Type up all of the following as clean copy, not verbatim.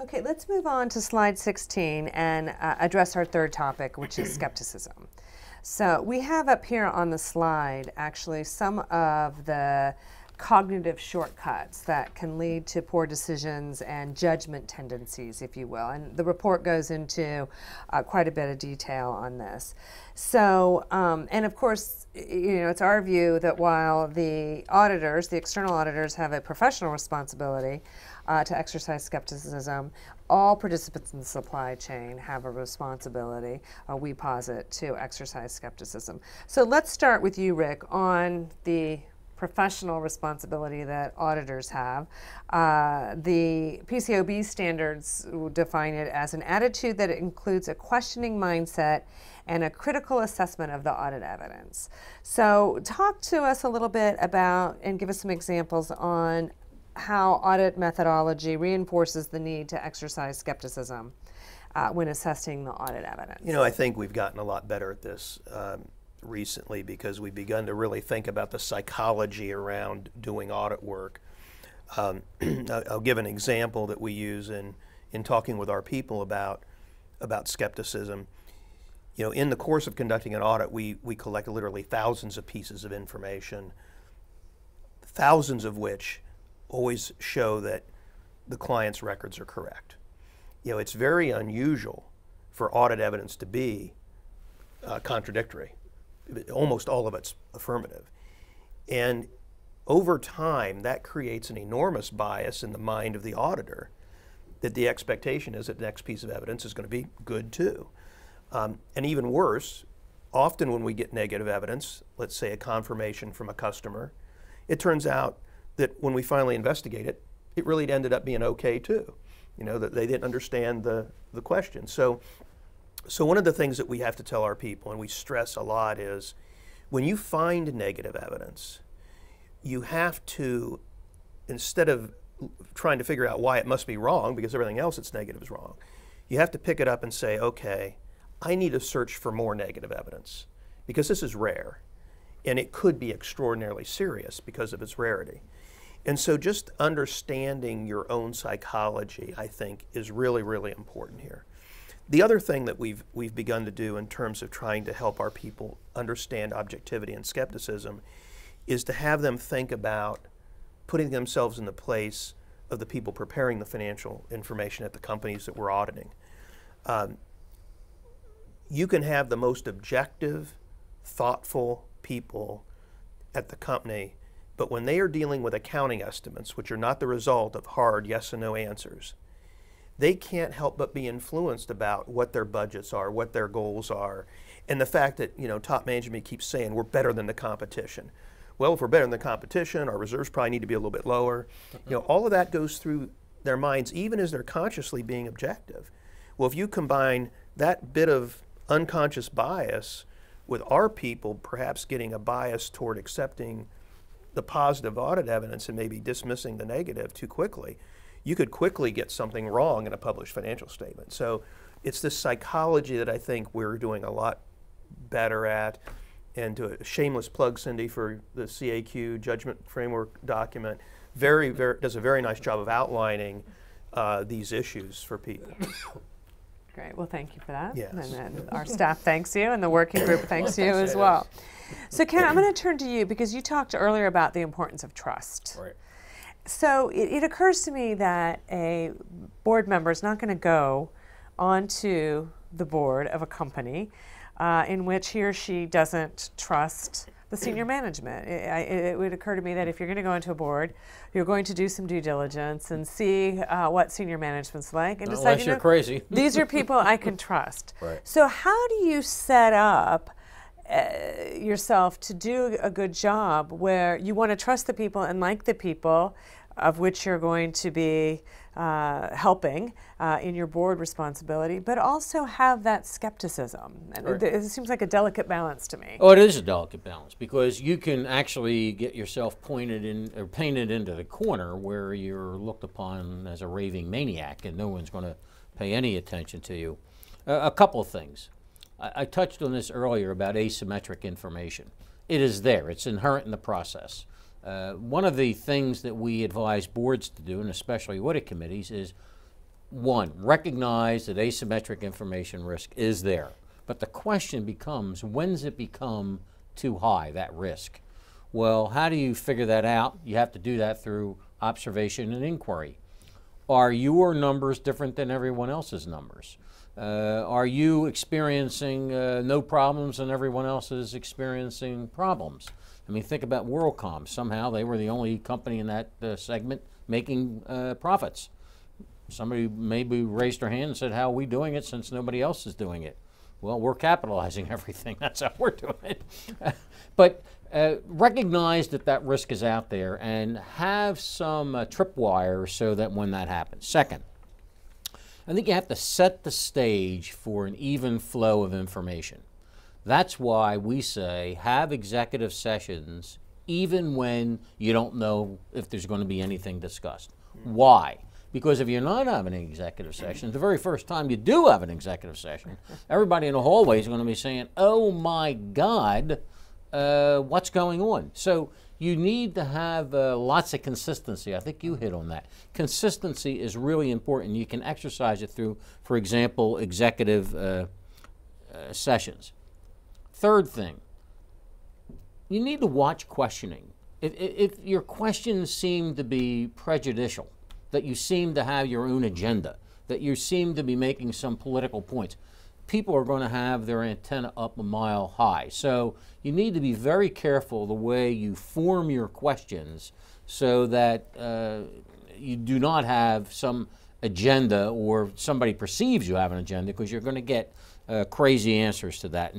Okay, let's move on to slide 16 and address our third topic, which is skepticism. So we have up here on the slide actually some of the cognitive shortcuts that can lead to poor decisions and judgment tendencies, if you will. And the report goes into quite a bit of detail on this. So, and of course, you know, it's our view that while the auditors, the external auditors, have a professional responsibility to exercise skepticism, all participants in the supply chain have a responsibility, we posit, to exercise skepticism. So let's start with you, Rick, on the professional responsibility that auditors have. The PCAOB standards define it as an attitude that includes a questioning mindset and a critical assessment of the audit evidence. So talk to us a little bit about and give us some examples on how audit methodology reinforces the need to exercise skepticism when assessing the audit evidence. You know, I think we've gotten a lot better at this recently because we've begun to really think about the psychology around doing audit work. I'll give an example that we use in talking with our people about skepticism. You know, in the course of conducting an audit, we collect literally thousands of pieces of information, thousands of which always show that the client's records are correct. You know, it's very unusual for audit evidence to be contradictory. Almost all of it's affirmative. And over time, that creates an enormous bias in the mind of the auditor that the expectation is that the next piece of evidence is going to be good too. And even worse, often when we get negative evidence, let's say a confirmation from a customer, it turns out that when we finally investigate it, it really ended up being okay too. You know, that they didn't understand the question. So one of the things that we have to tell our people, and we stress a lot, is when you find negative evidence, you have to, instead of trying to figure out why it must be wrong because everything else that's negative is wrong, you have to pick it up and say, okay, I need to search for more negative evidence because this is rare and it could be extraordinarily serious because of its rarity. And so just understanding your own psychology, I think, is really, really important here. The other thing that we've begun to do in terms of trying to help our people understand objectivity and skepticism is to have them think about putting themselves in the place of the people preparing the financial information at the companies that we're auditing. You can have the most objective, thoughtful people at the company, but when they are dealing with accounting estimates, which are not the result of hard yes and no answers, they can't help but be influenced about what their budgets are, what their goals are, and the fact that, you know, top management keeps saying we're better than the competition. Well, if we're better than the competition, our reserves probably need to be a little bit lower. You know, all of that goes through their minds, even as they're consciously being objective. Well, if you combine that bit of unconscious bias with our people perhaps getting a bias toward accepting the positive audit evidence and maybe dismissing the negative too quickly, you could quickly get something wrong in a published financial statement. So it's this psychology that I think we're doing a lot better at. And to a shameless plug, Cindy, for the CAQ Judgment Framework document, does a very nice job of outlining these issues for people. Great. Well, thank you for that. Yes. And then our staff thanks you, and the working group thanks you as well. So, Ken, I'm going to turn to you because you talked earlier about the importance of trust. Right. So it occurs to me that a board member is not going to go onto the board of a company in which he or she doesn't trust the senior management. It would occur to me that if you're going to go into a board, you're going to do some due diligence and see what senior management's like and decide, unless you're crazy. These are people I can trust. Right. So how do you set up yourself to do a good job where you want to trust the people and like the people of which you're going to be helping in your board responsibility, but also have that skepticism? Right. It seems like a delicate balance to me. Oh, it is a delicate balance because you can actually get yourself pointed in or painted into the corner where you're looked upon as a raving maniac and no one's going to pay any attention to you. A couple of things. I touched on this earlier about asymmetric information. It is there. It's inherent in the process. One of the things that we advise boards to do, and especially audit committees, is one, recognize that asymmetric information risk is there. But the question becomes, when does it become too high, that risk? Well, how do you figure that out? You have to do that through observation and inquiry. Are your numbers different than everyone else's numbers? Are you experiencing no problems and everyone else is experiencing problems? I mean, think about WorldCom. Somehow they were the only company in that segment making profits. Somebody maybe raised their hand and said, how are we doing it since nobody else is doing it? Well, we're capitalizing everything. That's how we're doing it. But recognize that that risk is out there and have some tripwires so that when that happens. Second, I think you have to set the stage for an even flow of information. That's why we say have executive sessions even when you don't know if there's going to be anything discussed. Why? Because if you're not having an executive session, the very first time you do have an executive session, everybody in the hallway is going to be saying, oh my God, what's going on? So you need to have lots of consistency. I think you hit on that. Consistency is really important. You can exercise it through, for example, executive sessions. Third thing, you need to watch questioning. If your questions seem to be prejudicial, that you seem to have your own agenda, that you seem to be making some political points, people are going to have their antenna up a mile high. So you need to be very careful the way you form your questions so that you do not have some agenda or somebody perceives you have an agenda, because you're going to get crazy answers to that.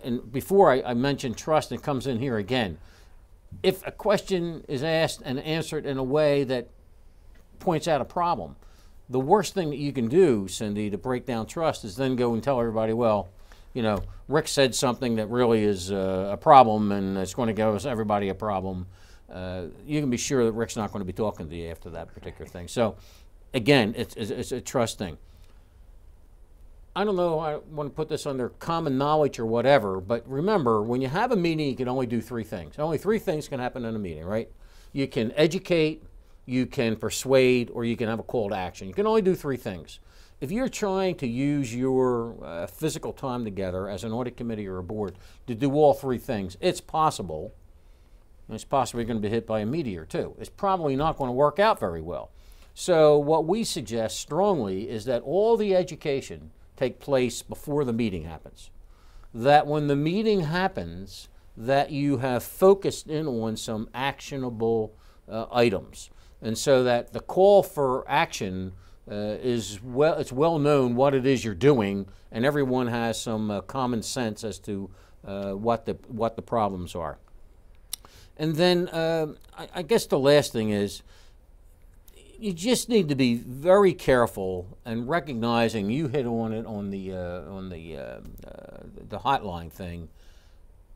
And before I mention trust, and it comes in here again, if a question is asked and answered in a way that points out a problem, the worst thing that you can do, Cindy, to break down trust is then go and tell everybody, well, you know, Rick said something that really is a problem and it's going to give everybody a problem. You can be sure that Rick's not going to be talking to you after that particular thing. So, again, it's a trust thing. I don't know, I want to put this under common knowledge or whatever, but remember, when you have a meeting, you can only do three things. Only three things can happen in a meeting, right? You can educate, you can persuade, or you can have a call to action. You can only do three things. If you're trying to use your physical time together as an audit committee or a board to do all three things, it's possible, and it's possibly going to be hit by a meteor too. It's probably not going to work out very well. So what we suggest strongly is that all the education take place before the meeting happens. That when the meeting happens, that you have focused in on some actionable items. And so that the call for action it's well known what it is you're doing, and everyone has some common sense as to what the problems are. And then I guess the last thing is, you just need to be very careful and recognizing, you hit on it on the hotline thing.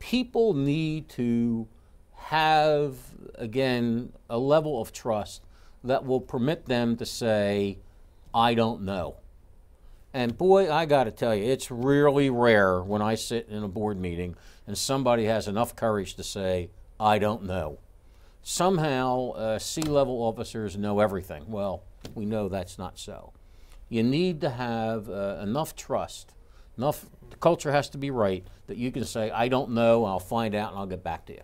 People need to have, again, a level of trust that will permit them to say, I don't know. And boy, I got to tell you, it's really rare when I sit in a board meeting and somebody has enough courage to say, I don't know. Somehow C-level officers know everything. Well, we know that's not so. You need to have enough trust, the culture has to be right, that you can say, I don't know, I'll find out and I'll get back to you.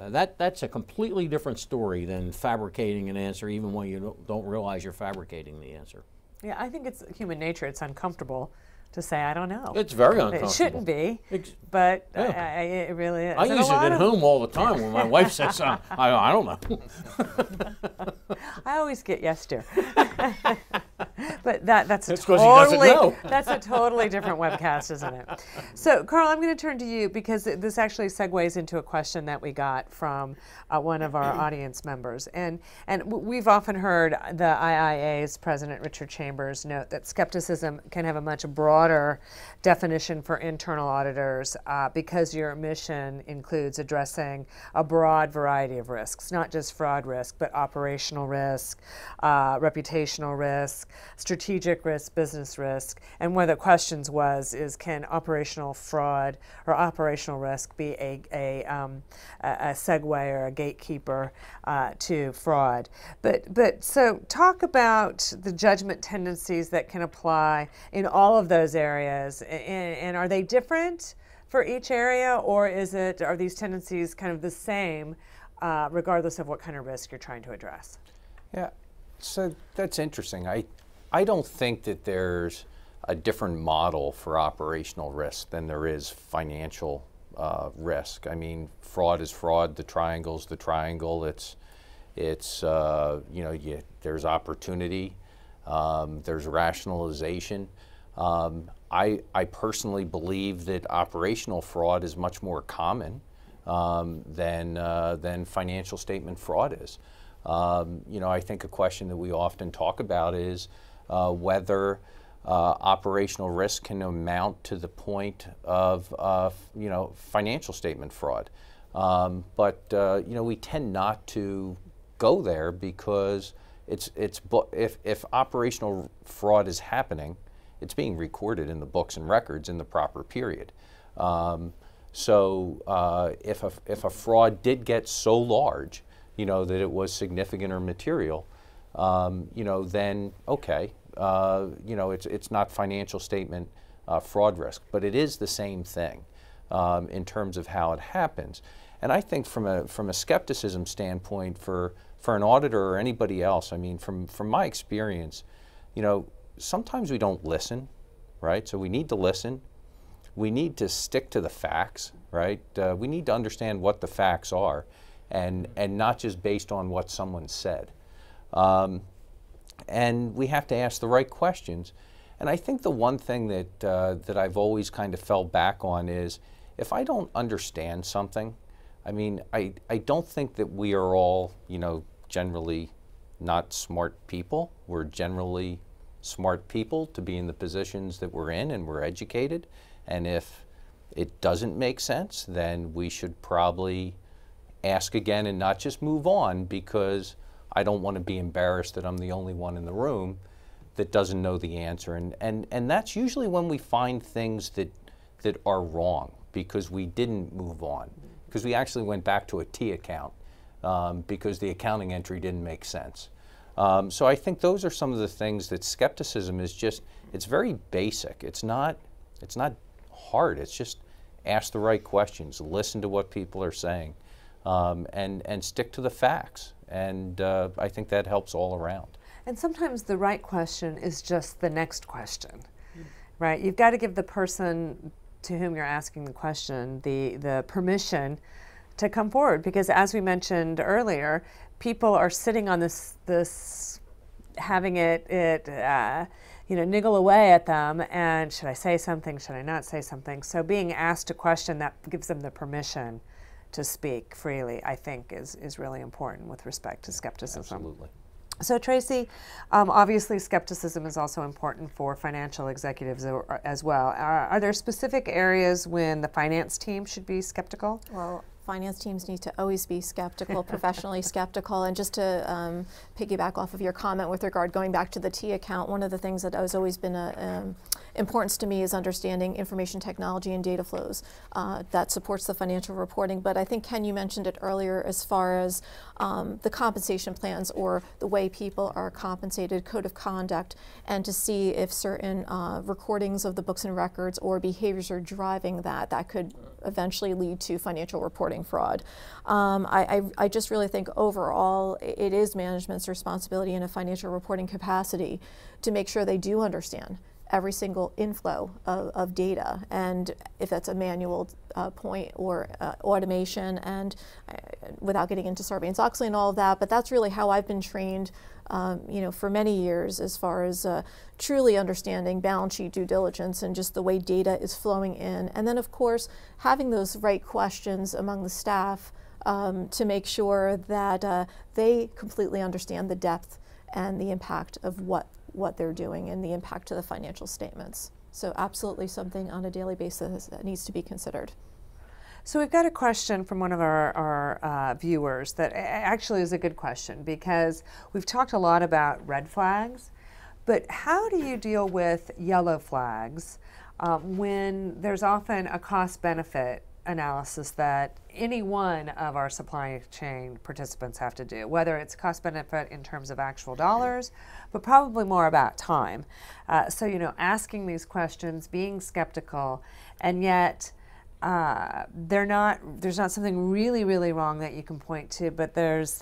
That's a completely different story than fabricating an answer even when you don't realize you're fabricating the answer. Yeah, I think it's human nature. It's uncomfortable to say, I don't know. It's very uncomfortable. It shouldn't be, but yeah. It really is. I use it at home all the time when my wife says, I don't know. I always get yes to. But that's a totally different webcast, isn't it? So, Karl, I'm going to turn to you because this actually segues into a question that we got from one of our audience members. And we've often heard the IIA's President Richard Chambers note that skepticism can have a much broader definition for internal auditors because your mission includes addressing a broad variety of risks, not just fraud risk, but operational risk, reputational risk, strategic risk, business risk, and one of the questions is can operational fraud or operational risk be a segue or a gatekeeper to fraud? But so talk about the judgment tendencies that can apply in all of those areas, and are they different for each area, or are these tendencies kind of the same regardless of what kind of risk you're trying to address? Yeah, so that's interesting. I don't think that there's a different model for operational risk than there is financial risk. I mean, fraud is fraud. The triangle's the triangle. It's you know, there's opportunity. There's rationalization. I personally believe that operational fraud is much more common than financial statement fraud is. You know, I think a question that we often talk about is whether operational risk can amount to the point of you know, financial statement fraud. But you know, we tend not to go there because if operational fraud is happening, it's being recorded in the books and records in the proper period. So if a fraud did get so large, you know, that it was significant or material, you know, then okay, you know, it's not financial statement fraud risk, but it is the same thing in terms of how it happens. And I think from a skepticism standpoint, for an auditor or anybody else, I mean, from my experience, you know, sometimes we don't listen, right? So we need to listen. We need to stick to the facts, right? We need to understand what the facts are, and not just based on what someone said. And we have to ask the right questions. And I think the one thing that I've always kind of fell back on is, if I don't understand something, I mean, I don't think that we are all, you know, generally not smart people. We're generally smart people to be in the positions that we're in, and we're educated. And if it doesn't make sense, then we should probably ask again and not just move on, because I don't want to be embarrassed that I'm the only one in the room that doesn't know the answer. And that's usually when we find things that are wrong, because we didn't move on, because we actually went back to a T account because the accounting entry didn't make sense. So I think those are some of the things that skepticism is just, it's very basic. It's not hard. It's just ask the right questions, listen to what people are saying, and stick to the facts. And I think that helps all around. And sometimes the right question is just the next question, right? You've got to give the person to whom you're asking the question the permission to come forward, because as we mentioned earlier, people are sitting on this having it you know, niggle away at them, and should I say something, should I not say something? So being asked a question that gives them the permission to speak freely, I think is really important with respect to skepticism. Absolutely. So Tracy, obviously skepticism is also important for financial executives as well. Are there specific areas when the finance team should be skeptical? Well, finance teams need to always be skeptical, professionally skeptical. And just to piggyback off of your comment with regard going back to the T account, one of the things that has always been importance to me is understanding information technology and data flows that supports the financial reporting. But I think, Ken, you mentioned it earlier as far as the compensation plans or the way people are compensated, code of conduct, and to see if certain recordings of the books and records or behaviors are driving that could eventually lead to financial reporting fraud. I just really think overall it is management's responsibility in a financial reporting capacity to make sure they do understand every single inflow of data, and if that's a manual point or automation, and without getting into Sarbanes-Oxley and all of that, but that's really how I've been trained you know, for many years, as far as truly understanding balance sheet due diligence and just the way data is flowing in. And then, of course, having those right questions among the staff to make sure that they completely understand the depth and the impact of what they're doing and the impact to the financial statements. So absolutely something on a daily basis that needs to be considered. So we've got a question from one of our viewers that actually is a good question, because we've talked a lot about red flags, But how do you deal with yellow flags when there's often a cost-benefit analysis that any one of our supply chain participants have to do, whether it's cost benefit in terms of actual dollars, but probably more about time. So, you know, asking these questions, being skeptical, and yet there's not something really, really wrong that you can point to, but there's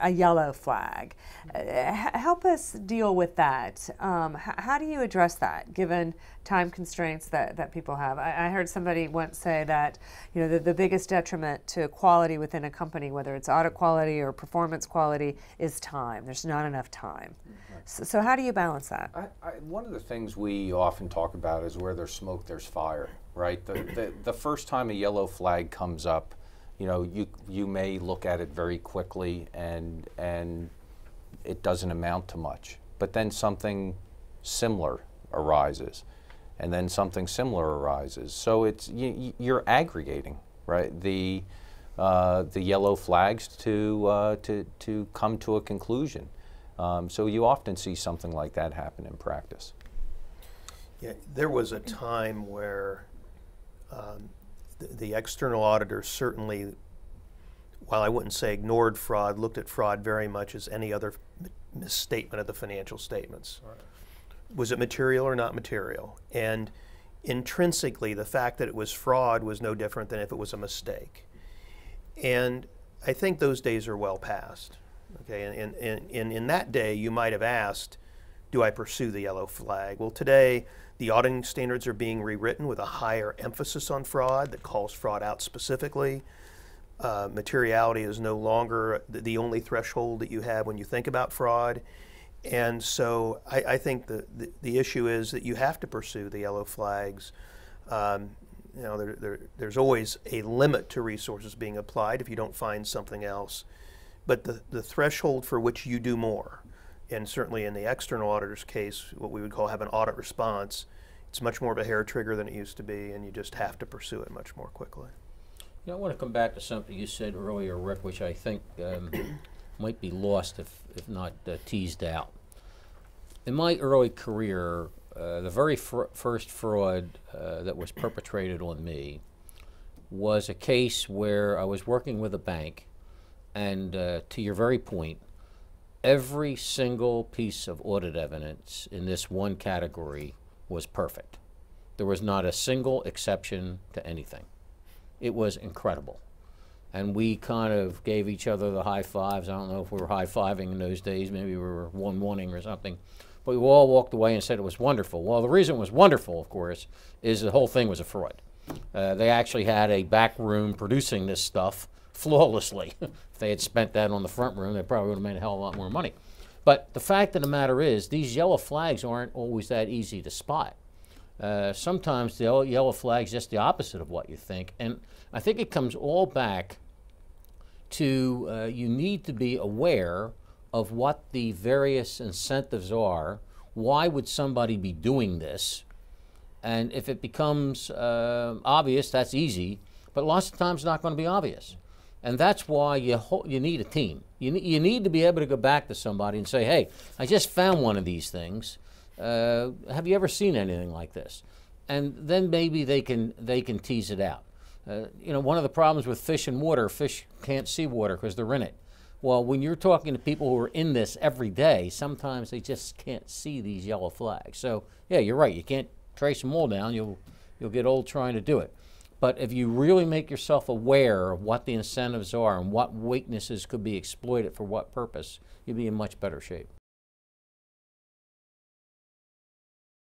a yellow flag. Help us deal with that. How do you address that, given time constraints that people have? I heard somebody once say that, you know, the biggest detriment to quality within a company, whether it's audit quality or performance quality, is time. There's not enough time. So how do you balance that? One of the things we often talk about is where there's smoke, there's fire, right? The first time a yellow flag comes up, you know, you may look at it very quickly and it doesn't amount to much. But then something similar arises, and then something similar arises. So it's you're aggregating, right? The yellow flags to come to a conclusion. So you often see something like that happen in practice. Yeah, there was a time where the external auditor certainly, while I wouldn't say ignored fraud, looked at fraud very much as any other misstatement of the financial statements. Right. Was it material or not material? And intrinsically, the fact that it was fraud was no different than if it was a mistake. And I think those days are well past. Okay, and in that day, you might have asked, do I pursue the yellow flag? Well, today, the auditing standards are being rewritten with a higher emphasis on fraud that calls fraud out specifically. Materiality is no longer the only threshold that you have when you think about fraud. And so I think the issue is that you have to pursue the yellow flags. You know, there's always a limit to resources being applied if you don't find something else. But the threshold for which you do more, and certainly in the external auditor's case, what we would call have an audit response, it's much more of a hair trigger than it used to be, and you just have to pursue it much more quickly. You know, I want to come back to something you said earlier, Rick, which I think might be lost if not teased out. In my early career, the very first fraud that was perpetrated on me was a case where I was working with a bank, and to your very point, every single piece of audit evidence in this one category was perfect. There was not a single exception to anything. It was incredible. And we kind of gave each other the high fives. I don't know if we were high-fiving in those days. Maybe we were one-wanting or something. But we all walked away and said it was wonderful. Well, the reason it was wonderful, of course, is the whole thing was a fraud. They actually had a back room producing this stuff flawlessly. If they had spent that on the front room, they probably would have made a hell of a lot more money. But the fact of the matter is, these yellow flags aren't always that easy to spot. Sometimes the yellow flag's just the opposite of what you think. And I think it comes all back to you need to be aware of what the various incentives are. Why would somebody be doing this? And if it becomes obvious, that's easy. But lots of times it's not going to be obvious. And that's why you need a team. You need to be able to go back to somebody and say, hey, I just found one of these things. Have you ever seen anything like this? And then maybe they can tease it out. You know, one of the problems with fish and water, fish can't see water because they're in it. Well, when you're talking to people who are in this every day, sometimes they just can't see these yellow flags. So, yeah, you're right. You can't trace them all down. You'll get old trying to do it. But if you really make yourself aware of what the incentives are and what weaknesses could be exploited for what purpose, you'll be in much better shape.